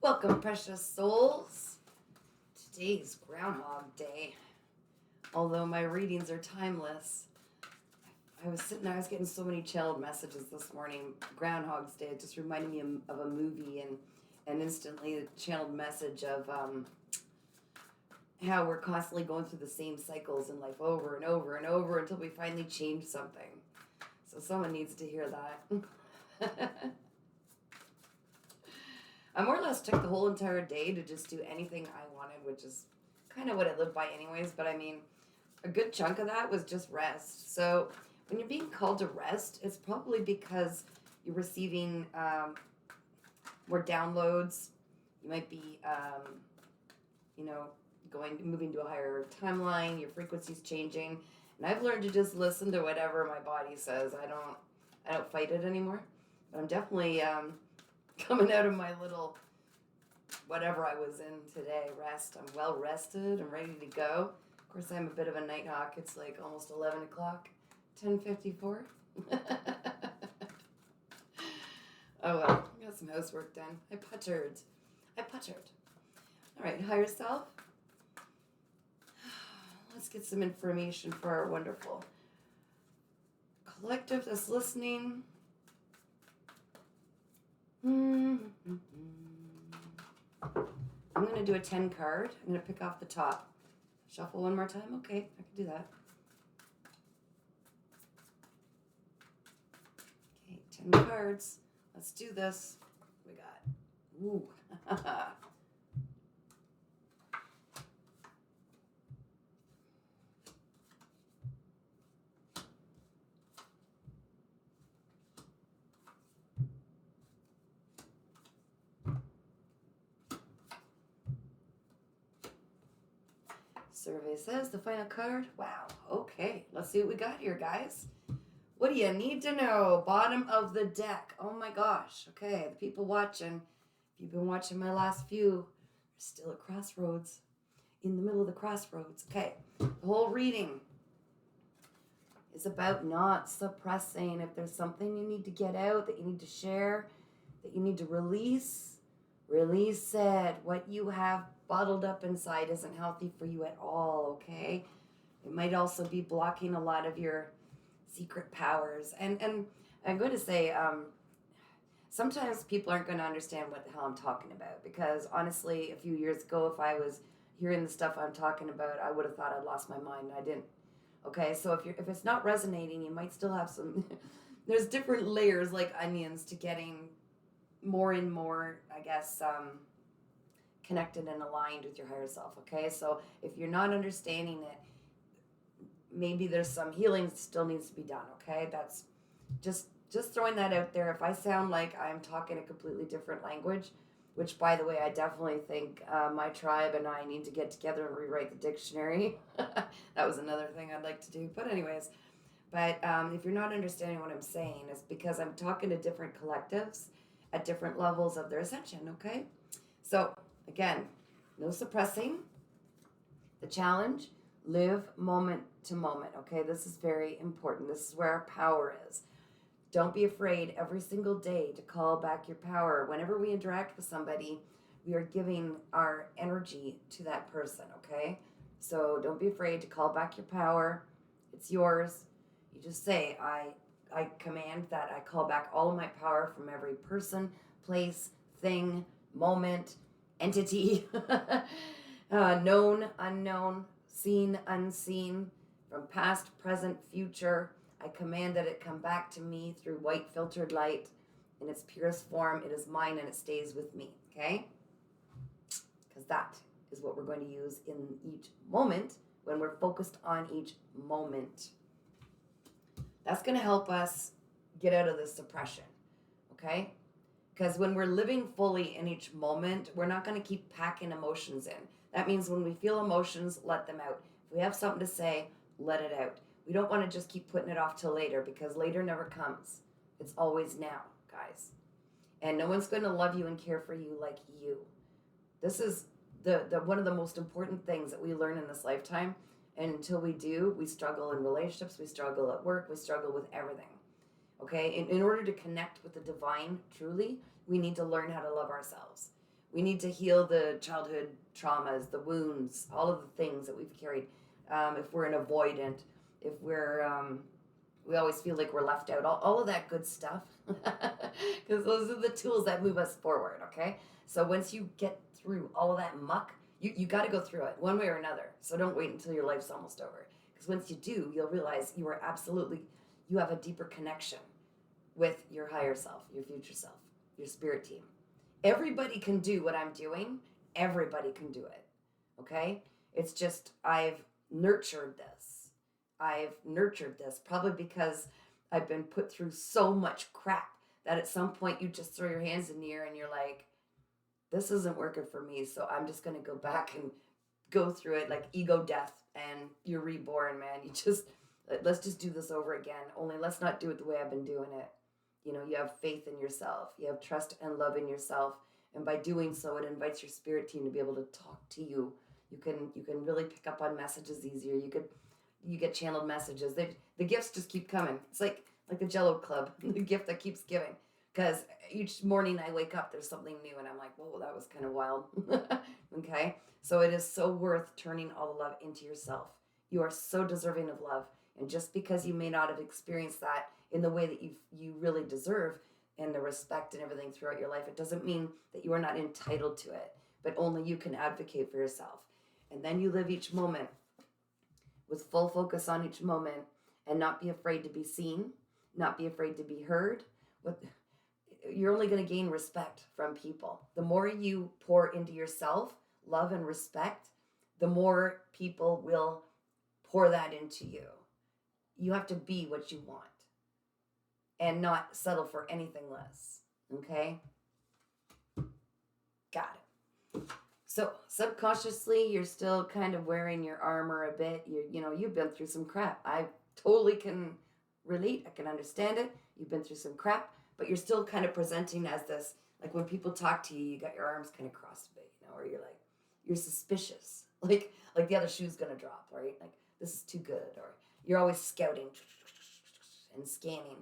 Welcome, precious souls. Today's Groundhog Day. Although my readings are timeless, I was getting so many chilled messages this morning. Groundhog's Day, it just reminded me of a movie and instantly a channeled message of how we're constantly going through the same cycles in life over and over and over until we finally change something. So someone needs to hear that. I more or less took the whole entire day to just do anything I wanted, which is kind of what I live by anyways. But I mean, a good chunk of that was just rest. So when you're being called to rest, it's probably because you're receiving more downloads. You might be, moving to a higher timeline. Your frequency's changing, and I've learned to just listen to whatever my body says. I don't fight it anymore. But I'm definitely coming out of my little whatever I was in today, rest. I'm well rested. I'm ready to go. Of course, I'm a bit of a night hawk. It's like almost 11 o'clock, 10:54. Oh well, I got some housework done. I puttered. All right, higher self. Let's get some information for our wonderful collective that's listening. I'm going to do a 10 card. I'm going to pick off the top. Shuffle one more time. Okay, I can do that. Okay, 10 cards. Let's do this. We got, ooh. Survey says the final card. Wow. Okay. Let's see what we got here, guys. What do you need to know? Bottom of the deck. Oh my gosh. Okay. The people watching, if you've been watching my last few, you're still at crossroads. In the middle of the crossroads. Okay. The whole reading is about not suppressing. If there's something you need to get out, that you need to share, that you need to release it. What you have bottled up inside isn't healthy for you at all, okay? It might also be blocking a lot of your secret powers. And I'm going to say, sometimes people aren't going to understand what the hell I'm talking about, because honestly, a few years ago, if I was hearing the stuff I'm talking about, I would have thought I'd lost my mind. I didn't. Okay, so if it's not resonating, you might still have some. There's different layers like onions to getting more and more, I guess, connected and aligned with your higher self. Okay, so if you're not understanding it, maybe there's some healing that still needs to be done. Okay, that's just throwing that out there. If I sound like I'm talking a completely different language, which by the way, I definitely think my tribe and I need to get together and rewrite the dictionary. That was another thing I'd like to do. But anyways, if you're not understanding what I'm saying, it's because I'm talking to different collectives at different levels of their ascension. Okay, so again, no suppressing. The challenge: live moment to moment. Okay, this is very important. This is where our power is. Don't be afraid every single day to call back your power. Whenever we interact with somebody, we are giving our energy to that person, okay? So don't be afraid to call back your power. It's yours. You just say, I command that I call back all of my power from every person, place, thing, moment, entity, known, unknown, seen, unseen, from past, present, future. I command that it come back to me through white filtered light in its purest form. It is mine and it stays with me, okay? Because that is what we're going to use in each moment when we're focused on each moment. That's going to help us get out of this suppression, okay? Because when we're living fully in each moment, we're not going to keep packing emotions in. That means when we feel emotions, let them out. If we have something to say, let it out. We don't want to just keep putting it off till later, because later never comes. It's always now, guys. And no one's going to love you and care for you like you. This is the one of the most important things that we learn in this lifetime. And until we do, we struggle in relationships, we struggle at work, we struggle with everything. Okay? In order to connect with the divine truly, we need to learn how to love ourselves. We need to heal the childhood traumas, the wounds, all of the things that we've carried. If we're an avoidant, if we always feel like we're left out, all of that good stuff, because those are the tools that move us forward, okay? So once you get through all of that muck, you got to go through it one way or another. So don't wait until your life's almost over. Because once you do, you'll realize you have a deeper connection with your higher self, your future self, your spirit team. Everybody can do what I'm doing. Everybody can do it. Okay? It's just I've nurtured this. I've nurtured this probably because I've been put through so much crap that at some point you just throw your hands in the air and you're like, this isn't working for me. So I'm just going to go back and go through it like ego death and you're reborn, man. Let's just do this over again. Only let's not do it the way I've been doing it. You have faith in yourself. You have trust and love in yourself. And by doing so, it invites your spirit team to be able to talk to you. You can really pick up on messages easier. You get channeled messages. The gifts just keep coming. It's like the Jello Club, the gift that keeps giving. Because each morning I wake up, there's something new, and I'm like, whoa, that was kind of wild. Okay? So it is so worth turning all the love into yourself. You are so deserving of love. And just because you may not have experienced that in the way that you really deserve and the respect and everything throughout your life, it doesn't mean that you are not entitled to it, but only you can advocate for yourself. And then you live each moment with full focus on each moment and not be afraid to be seen, not be afraid to be heard. You're only going to gain respect from people. The more you pour into yourself, love and respect, the more people will pour that into you. You have to be what you want and not settle for anything less. Okay? Got it. So subconsciously, you're still kind of wearing your armor a bit. You've been through some crap. I totally can relate. I can understand it. You've been through some crap, but you're still kind of presenting as this, like when people talk to you, you got your arms kind of crossed a bit, or you're suspicious. Like the other shoe's going to drop, right? Like this is too good, or you're always scouting and scanning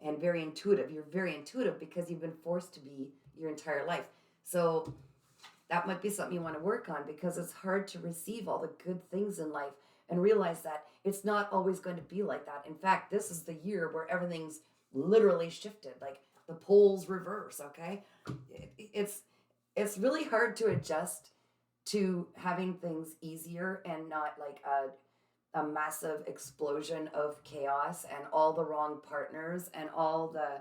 and very intuitive. You're very intuitive because you've been forced to be your entire life. So that might be something you want to work on because it's hard to receive all the good things in life and realize that it's not always going to be like that. In fact, this is the year where everything's literally shifted, like the poles reverse, okay? It's really hard to adjust to having things easier and not like a massive explosion of chaos and all the wrong partners and all the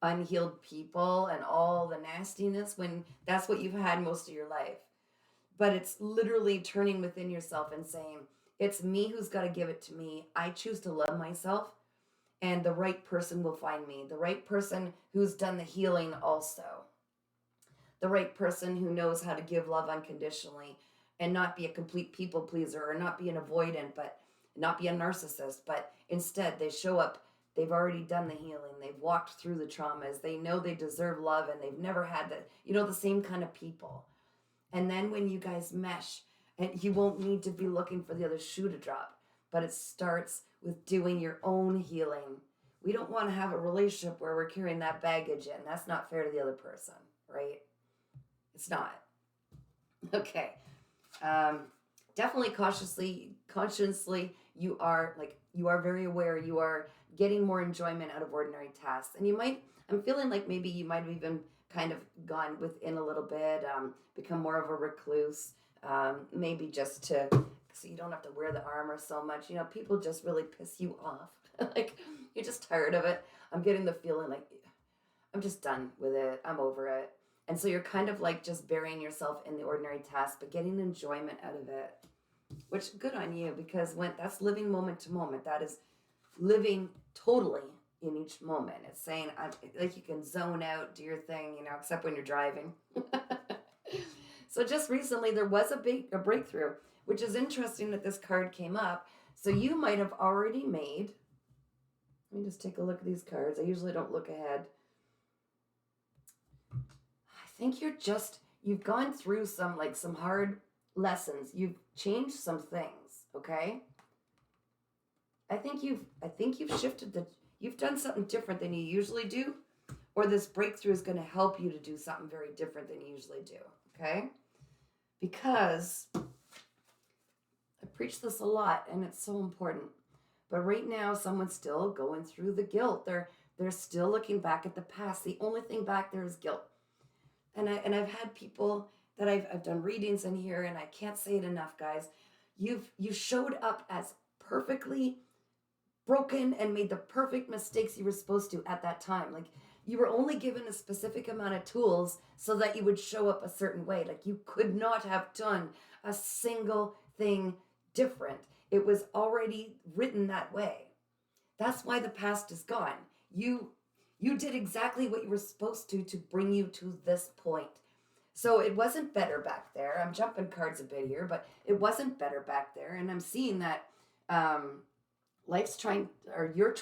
unhealed people and all the nastiness when that's what you've had most of your life. But it's literally turning within yourself and saying, it's me who's got to give it to me. I choose to love myself, and the right person will find me. The right person who's done the healing also. The right person who knows how to give love unconditionally and not be a complete people pleaser or not be an avoidant, but not be a narcissist, but instead they show up. They've already done the healing. They've walked through the traumas. They know they deserve love and they've never had the same kind of people. And then when you guys mesh, and you won't need to be looking for the other shoe to drop, but it starts with doing your own healing. We don't want to have a relationship where we're carrying that baggage in. That's not fair to the other person, right? It's not. Okay. Definitely consciously, you are very aware. You are getting more enjoyment out of ordinary tasks. And I'm feeling like maybe you might have even kind of gone within a little bit, become more of a recluse, maybe just so you don't have to wear the armor so much. People just really piss you off. Like, you're just tired of it. I'm getting the feeling like I'm just done with it. I'm over it. And so you're kind of like just burying yourself in the ordinary task, but getting enjoyment out of it, which good on you, because when that's living moment to moment, that is living totally in each moment. It's saying, like, you can zone out, do your thing, except when you're driving. So just recently there was a breakthrough, which is interesting that this card came up. So you might have already made, let me just take a look at these cards. I usually don't look ahead. I think you've gone through some hard lessons. You've changed some things, okay? I think you've shifted you've done something different than you usually do, or this breakthrough is going to help you to do something very different than you usually do. okay? Because I preach this a lot and it's so important. But right now, someone's still going through the guilt. They're still looking back at the past. The only thing back there is guilt. And I've had people that I've done readings in here, and I can't say it enough, guys. You showed up as perfectly broken and made the perfect mistakes you were supposed to at that time. Like, you were only given a specific amount of tools so that you would show up a certain way. Like, you could not have done a single thing different. It was already written that way. That's why the past is gone. You did exactly what you were supposed to bring you to this point. So it wasn't better back there. I'm jumping cards a bit here, but it wasn't better back there. And I'm seeing that um, life's trying, or you're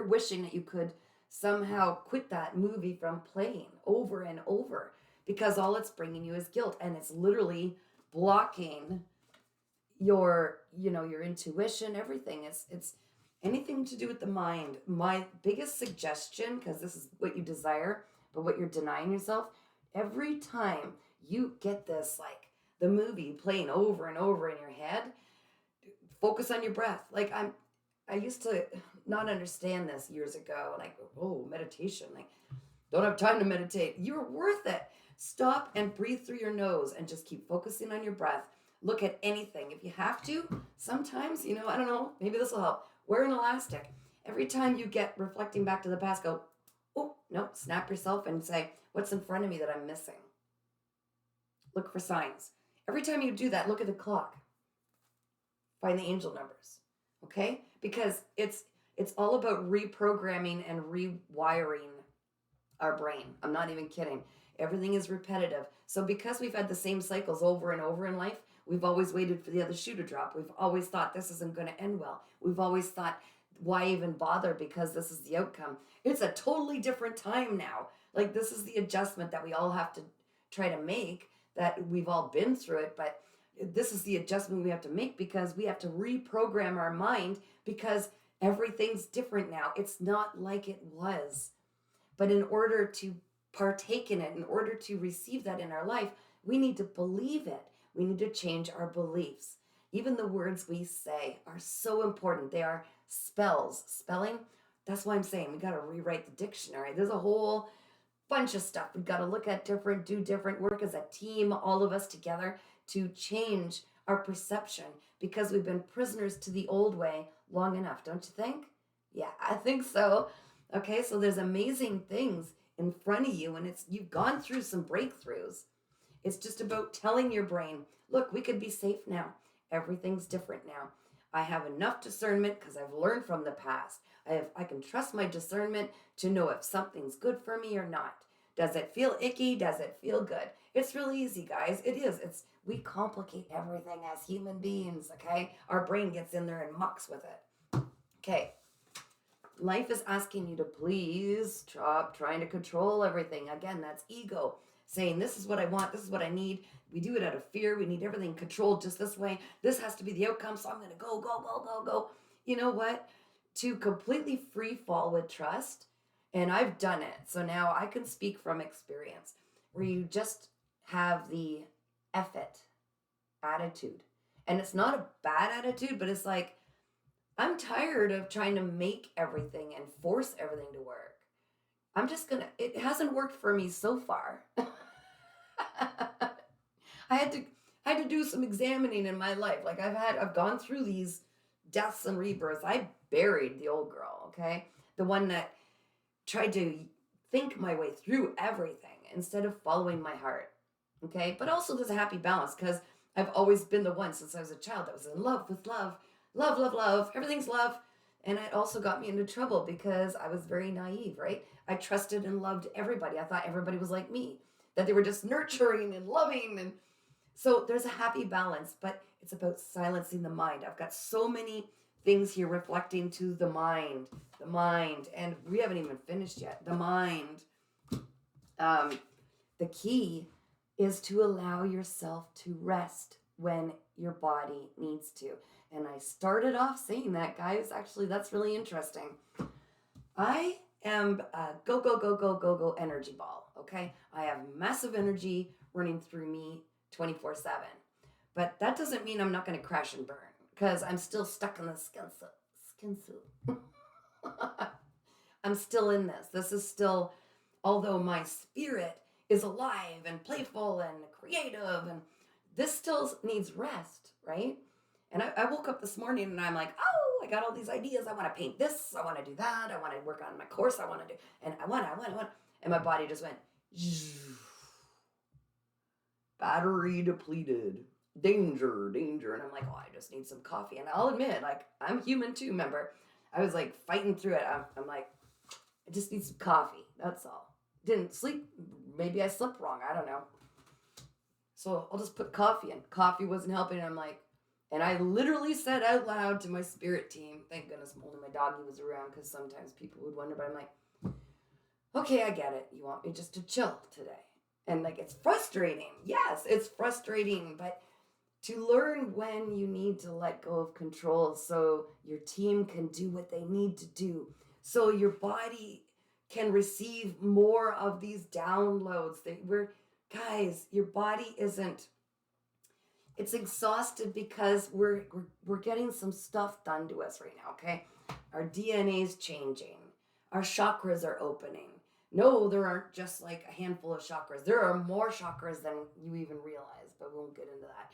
wishing that you could somehow quit that movie from playing over and over, because all it's bringing you is guilt, and it's literally blocking your intuition, everything. It's anything to do with the mind. My biggest suggestion, because this is what you desire, but what you're denying yourself, every time you get this, like the movie playing over and over in your head, focus on your breath. Like, I used to not understand this years ago, and I go, oh, meditation, like, don't have time to meditate. You're worth it. Stop and breathe through your nose and just keep focusing on your breath. Look at anything. If you have to, sometimes, I don't know, maybe this will help. Wear an elastic. Every time you get reflecting back to the past, go, oh, no, snap yourself and say, what's in front of me that I'm missing? Look for signs. Every time you do that, look at the clock. Find the angel numbers, okay? Because it's all about reprogramming and rewiring our brain. I'm not even kidding. Everything is repetitive. So because we've had the same cycles over and over in life, we've always waited for the other shoe to drop. We've always thought this isn't going to end well. We've always thought, why even bother, because this is the outcome. It's a totally different time now. Like, this is the adjustment that we all have to try to make, that we've all been through it, but this is the adjustment we have to make, because we have to reprogram our mind, because everything's different now. It's not like it was. But in order to partake in it, in order to receive that in our life, we need to believe it. We need to change our beliefs. Even the words we say are so important. They are spells. Spelling, that's why I'm saying we got to rewrite the dictionary. There's a whole bunch of stuff. We've got to look at different, do different, work as a team, all of us together to change our perception, because we've been prisoners to the old way long enough, don't you think? Yeah, I think so. Okay, so there's amazing things in front of you, and you've gone through some breakthroughs. It's just about telling your brain, look, we could be safe now. Everything's different now. I have enough discernment because I've learned from the past. I can trust my discernment to know if something's good for me or not. Does it feel icky? Does it feel good? It's really easy, guys. It is. We complicate everything as human beings, okay? Our brain gets in there and mucks with it. Okay. Life is asking you to please stop trying to control everything. Again, that's ego saying, this is what I want, this is what I need. We do it out of fear. We need everything controlled just this way. This has to be the outcome, so I'm going to go, go, go, go, go. You know what? To completely free fall with trust, and I've done it, so now I can speak from experience, where you just have the F it attitude. And it's not a bad attitude, but it's like, I'm tired of trying to make everything and force everything to work. I'm just gonna, it hasn't worked for me so far. I had to do some examining in my life. Like, I've gone through these deaths and rebirths. I buried the old girl, okay? The one that tried to think my way through everything instead of following my heart, okay? But also there's a happy balance, because I've always been the one since I was a child that was in love with love. Love, love, love. Everything's love. And it also got me into trouble because I was very naive, right? I trusted and loved everybody. I thought everybody was like me, that they were just nurturing and loving. And so there's a happy balance, but it's about silencing the mind. I've got so many things here reflecting to the mind, and we haven't even finished yet. The mind. The key is to allow yourself to rest when your body needs to. And I started off saying that, guys. Actually, that's really interesting. I am a go, go, go, go, go, go energy ball, okay? I have massive energy running through me 24/7. But that doesn't mean I'm not going to crash and burn because I'm still stuck in the skin suit. I'm still in this. This is still, although my spirit is alive and playful and creative, and this still needs rest, right? And I woke up this morning and I'm like, oh, I got all these ideas. I want to paint this. I want to do that. I want to work on my course. I want to do, and I want. And my body just went, battery depleted. Danger. And I'm like, oh, I just need some coffee. And I'll admit, like, I'm human too, remember? I was like fighting through it. I'm like, I just need some coffee. That's all. Didn't sleep. Maybe I slept wrong. I don't know. So I'll just put coffee in. Coffee wasn't helping. And I'm like, and I literally said out loud to my spirit team, thank goodness only my doggy was around because sometimes people would wonder, but I'm like, okay, I get it. You want me just to chill today. And like, it's frustrating. Yes, it's frustrating, but to learn when you need to let go of control so your team can do what they need to do, so your body can receive more of these downloads. Guys, your body isn't, it's exhausted because we're getting some stuff done to us right now, okay? Our DNA is changing. Our chakras are opening. No, there aren't just like a handful of chakras. There are more chakras than you even realize, but we won't get into that.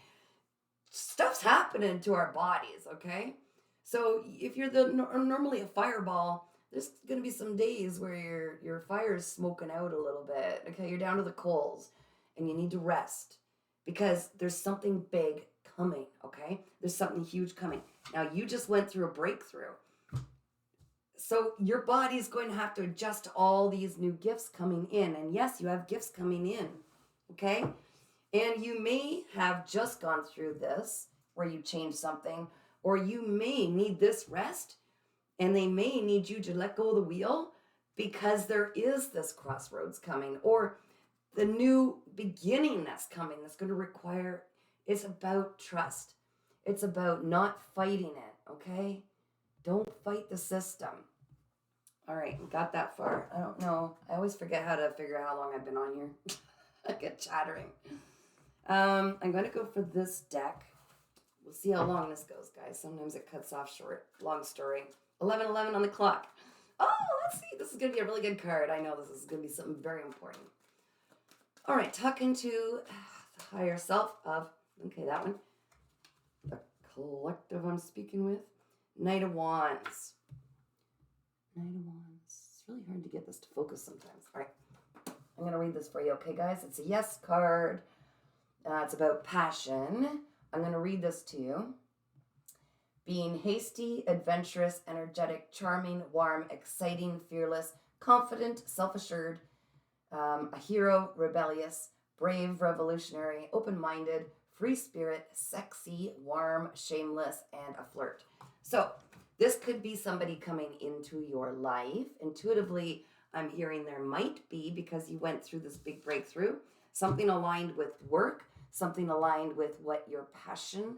Stuff's happening to our bodies, okay? So if you're normally a fireball, there's going to be some days where your fire's smoking out a little bit, okay? You're down to the coals and you need to rest because there's something big coming, okay? There's something huge coming. Now, you just went through a breakthrough. So your body's going to have to adjust to all these new gifts coming in. And yes, you have gifts coming in, okay? And you may have just gone through this where you changed something, or you may need this rest, and they may need you to let go of the wheel because there is this crossroads coming, or the new beginning that's coming that's going to require, it's about trust. It's about not fighting it, okay? Don't fight the system. All right, we got that far. I don't know. I always forget how to figure out how long I've been on here. I get chattering. I'm going to go for this deck. We'll see how long this goes, guys. Sometimes it cuts off short. Long story. 11:11 on the clock. Oh, let's see. This is going to be a really good card. I know this is going to be something very important. All right, tuck into the higher self of, okay, that one. The collective I'm speaking with. Knight of Wands. Knight of Wands. It's really hard to get this to focus sometimes. All right, I'm going to read this for you, okay, guys? It's a yes card. It's about passion. I'm going to read this to you. Being hasty, adventurous, energetic, charming, warm, exciting, fearless, confident, self-assured, a hero, rebellious, brave, revolutionary, open-minded, free spirit, sexy, warm, shameless, and a flirt. So this could be somebody coming into your life. Intuitively, I'm hearing there might be, because you went through this big breakthrough, something aligned with work, something aligned with what your passion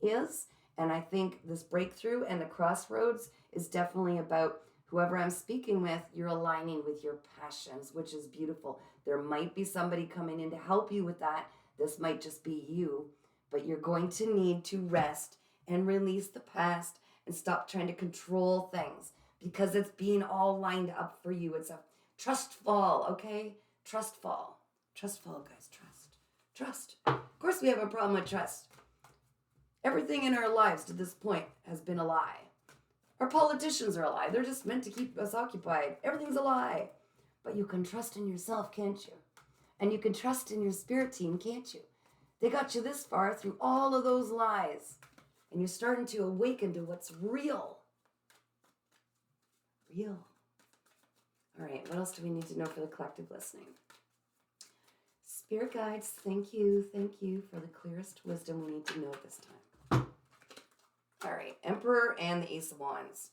is. And I think this breakthrough and the crossroads is definitely about whoever I'm speaking with, you're aligning with your passions, which is beautiful. There might be somebody coming in to help you with that. This might just be you, but you're going to need to rest and release the past and stop trying to control things because it's being all lined up for you. It's a trust fall, okay? Trust fall. Trust fall, guys. Trust. Of course, we have a problem with trust. Everything in our lives to this point has been a lie. Our politicians are a lie. They're just meant to keep us occupied. Everything's a lie. But you can trust in yourself, can't you? And you can trust in your spirit team, can't you? They got you this far through all of those lies. And you're starting to awaken to what's real. Real. All right, what else do we need to know for the collective listening? Spirit guides, thank you for the clearest wisdom we need to know at this time. All right, Emperor and the Ace of Wands.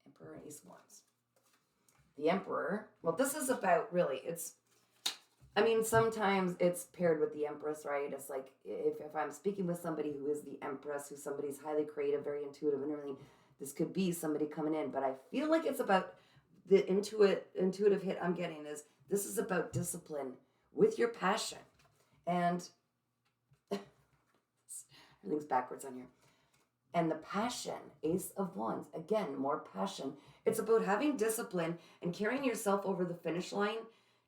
Emperor and Ace of Wands. The Emperor, well, this is about, really, sometimes it's paired with the Empress, right? It's like, if I'm speaking with somebody who is the Empress, who's somebody's highly creative, very intuitive and everything, this could be somebody coming in, but I feel like it's about the intuitive hit I'm getting is This is about discipline with your passion. And everything's backwards on here. And the passion, Ace of Wands, again, more passion. It's about having discipline and carrying yourself over the finish line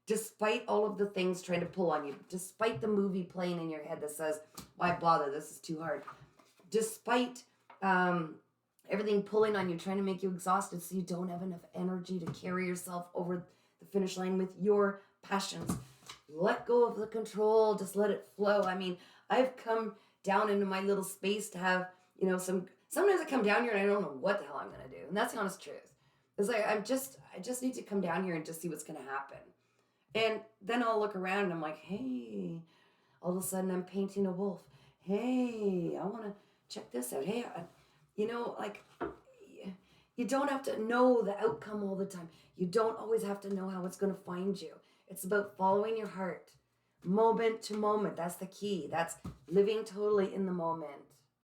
despite all of the things trying to pull on you, despite the movie playing in your head that says, why bother, this is too hard. Despite everything pulling on you, trying to make you exhausted so you don't have enough energy to carry yourself over the finish line with your passions. Let go of the control, just let it flow. I mean, I've come down into my little space to have, sometimes I come down here and I don't know what the hell I'm going to do. And that's the honest truth. It's like, I just need to come down here and just see what's going to happen. And then I'll look around and I'm like, hey, all of a sudden I'm painting a wolf. Hey, I want to check this out. Hey, you don't have to know the outcome all the time. You don't always have to know how it's going to find you. It's about following your heart, moment to moment. That's the key. That's living totally in the moment.